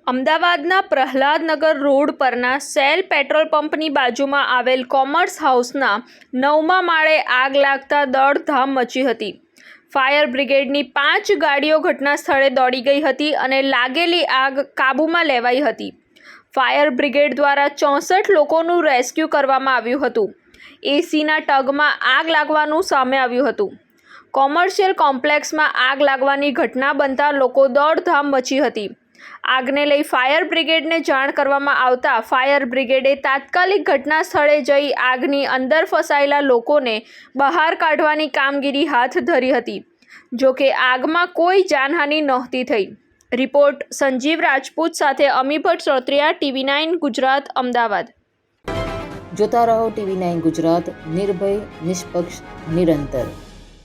અમદાવાદના પ્રહલાદનગર રોડ પરના cell petrol પંપની બાજુમાં આવેલ કોમર્સ હાઉસના 9મા માળે આગ લાગતા દોડધામ મચી હતી। ફાયર બ્રિગેડની 5 ગાડીઓ ઘટના સ્થળે દોડી ગઈ હતી અને લાગેલી આગ કાબૂમાં લેવાઈ હતી। ફાયર બ્રિગેડ દ્વારા 64 લોકોનું રેસ્ક્યુ કરવામાં આવ્યું હતું। એસીના ટગમાં આગ લાગવાનું સામે આવ્યું હતું। કોમર્શિયલ કોમ્પ્લેક્સમાં આગ લાગવાની ઘટના બનતા લોકો દોડધામ મચી હતી। આગને લઈ ફાયર બ્રિગેડને જાણ કરવામાં આવતા ફાયર બ્રિગેડે તાત્કાલિક ઘટના સ્થળે જઈ આગની અંદર ફસાયેલા લોકોને બહાર કાઢવાની કામગીરી હાથ ધરી હતી। જો કે આગમાં કોઈ જાનહાનિ નહોતી થઈ। રિપોર્ટ સંજીવ રાજપૂત સાથે અમીભટ્ટ સોત્રિયા, TV9 ગુજરાત, અમદાવાદ। જોતા રહો TV9 ગુજરાત, નિર્ભય, નિષ્પક્ષ, નિરંતર।